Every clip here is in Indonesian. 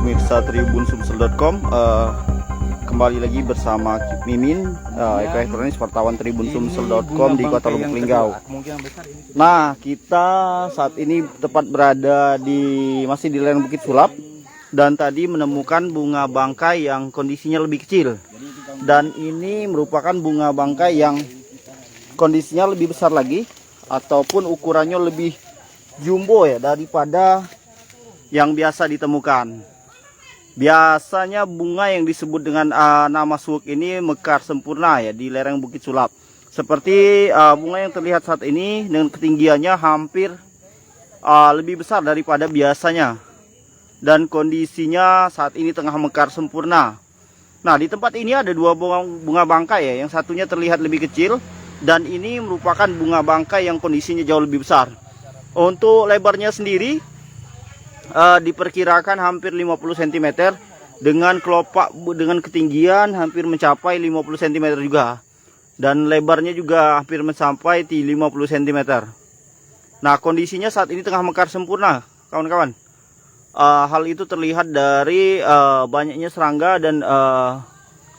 Pemirsa tribunsumsel.com, kembali lagi bersama Mimin, ekonomis wartawan tribunsumsel.com di Kota Lubuk Linggau. Nah, kita saat ini tepat berada masih di lereng Bukit Sulap, dan tadi menemukan bunga bangkai yang kondisinya lebih kecil. Dan ini merupakan bunga bangkai yang kondisinya lebih besar lagi, ataupun ukurannya lebih jumbo ya daripada yang biasa ditemukan. Biasanya bunga yang disebut dengan nama suwek ini mekar sempurna ya di lereng Bukit Sulap. Seperti bunga yang terlihat saat ini dengan ketinggiannya hampir lebih besar daripada biasanya. Dan kondisinya saat ini tengah mekar sempurna. Nah, di tempat ini ada dua bunga bangkai ya. Yang satunya terlihat lebih kecil, dan ini merupakan bunga bangkai yang kondisinya jauh lebih besar. Untuk lebarnya sendiri diperkirakan hampir 50 cm, dengan kelopak dengan ketinggian hampir mencapai 50 cm juga, dan lebarnya juga hampir mencapai 50 cm. Nah, kondisinya saat ini tengah mekar sempurna, kawan-kawan. Hal itu terlihat dari banyaknya serangga dan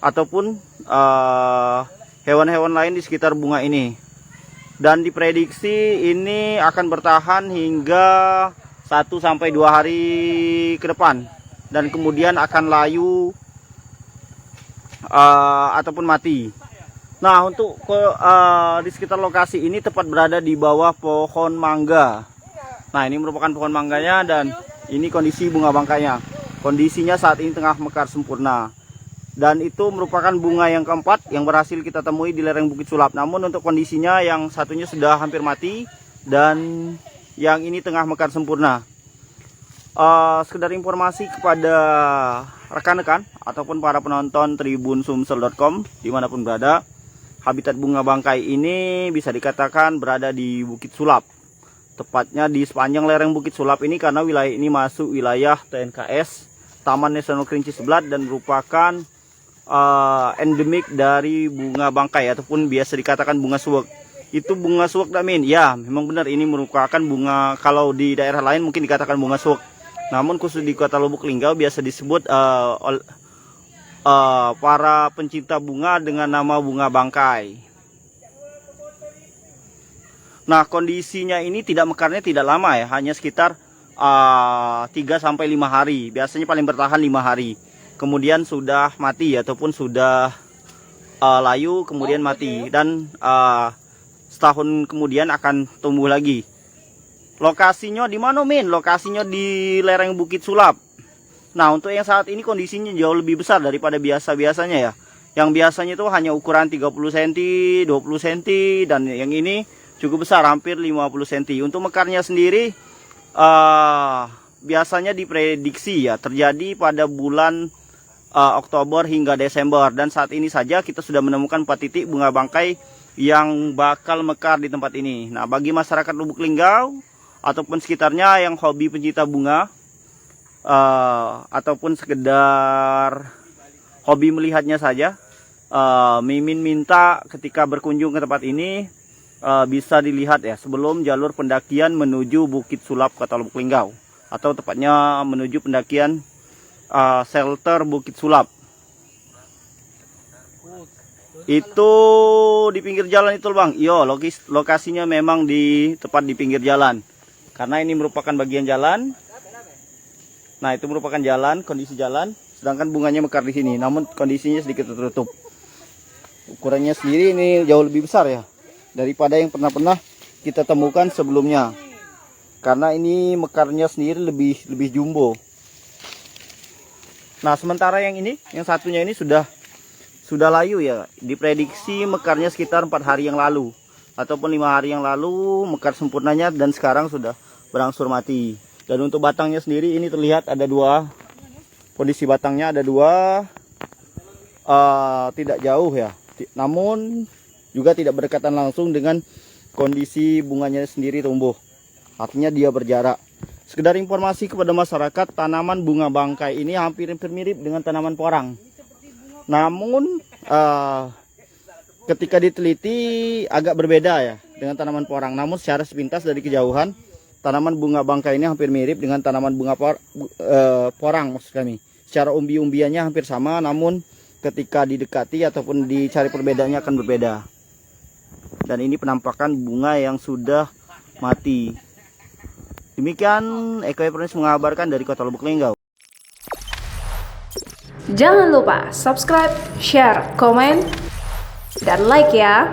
ataupun hewan-hewan lain di sekitar bunga ini. Dan diprediksi ini akan bertahan hingga 1 sampai 2 hari ke depan, dan kemudian akan layu ataupun mati. Nah, untuk di sekitar lokasi ini tepat berada di bawah pohon mangga. Nah, ini merupakan pohon mangganya, dan ini kondisi bunga bangkainya. Kondisinya saat ini tengah mekar sempurna, dan itu merupakan bunga yang keempat yang berhasil kita temui di lereng Bukit Sulap. Namun untuk kondisinya yang satunya sudah hampir mati, dan yang ini tengah mekar sempurna. Sekedar informasi kepada rekan-rekan ataupun para penonton tribunsumsel.com dimanapun berada, habitat bunga bangkai ini bisa dikatakan berada di Bukit Sulap, tepatnya di sepanjang lereng Bukit Sulap ini, karena wilayah ini masuk wilayah TNKS Taman Nasional Kerinci Sebelat, dan merupakan endemik dari bunga bangkai ataupun biasa dikatakan bunga suwek. Itu bunga suwek, Damin? Ya, memang benar, ini merupakan bunga, kalau di daerah lain mungkin dikatakan bunga suwek, namun khusus di Kota Lubuk Linggau biasa disebut para pencinta bunga dengan nama bunga bangkai. Nah, kondisinya ini mekarnya tidak lama ya, hanya sekitar 3 sampai 5 hari. Biasanya paling bertahan 5 hari. Kemudian sudah mati ataupun sudah layu, kemudian mati, dan setahun kemudian akan tumbuh lagi. Lokasinya di mana, Min? Lokasinya di lereng Bukit Sulap. Nah, untuk yang saat ini kondisinya jauh lebih besar daripada biasanya ya. Yang biasanya itu hanya ukuran 30 cm, 20 cm, dan yang ini cukup besar, hampir 50 cm. Untuk mekarnya sendiri biasanya diprediksi ya terjadi pada bulan Oktober hingga Desember, dan saat ini saja kita sudah menemukan 4 titik bunga bangkai yang bakal mekar di tempat ini. Nah, bagi masyarakat Lubuk Linggau ataupun sekitarnya yang hobi pencinta bunga ataupun sekedar hobi melihatnya saja, Mimin minta ketika berkunjung ke tempat ini bisa dilihat ya sebelum jalur pendakian menuju Bukit Sulap Kota Lubuk Linggau, atau tepatnya menuju pendakian shelter Bukit Sulap. Itu di pinggir jalan itu, Bang. Iya, lokasinya memang tepat di pinggir jalan, karena ini merupakan bagian jalan. Nah, itu merupakan jalan, kondisi jalan, sedangkan bunganya mekar di sini, namun kondisinya sedikit tertutup. Ukurannya sendiri ini jauh lebih besar ya daripada yang pernah kita temukan sebelumnya, karena ini mekarnya sendiri lebih jumbo. Nah, sementara yang satunya ini sudah layu ya, diprediksi mekarnya sekitar 4 hari yang lalu ataupun 5 hari yang lalu mekar sempurnanya, dan sekarang sudah berangsur mati. Dan untuk batangnya sendiri ini terlihat ada 2, kondisi batangnya ada 2, tidak jauh ya, namun juga tidak berdekatan langsung dengan kondisi bunganya sendiri tumbuh, artinya dia berjarak. Sekedar informasi kepada masyarakat, tanaman bunga bangkai ini hampir mirip dengan tanaman porang. Namun ketika diteliti agak berbeda ya dengan tanaman porang. Namun secara sepintas dari kejauhan, tanaman bunga bangkai ini hampir mirip dengan tanaman bunga porang maksud kami. Secara umbi-umbiannya hampir sama, namun ketika didekati ataupun dicari perbedaannya akan berbeda. Dan ini penampakan bunga yang sudah mati. Demikian Eko Hydroponics mengabarkan dari Kota Lubuk Linggau. Jangan lupa subscribe, share, komen, dan like ya.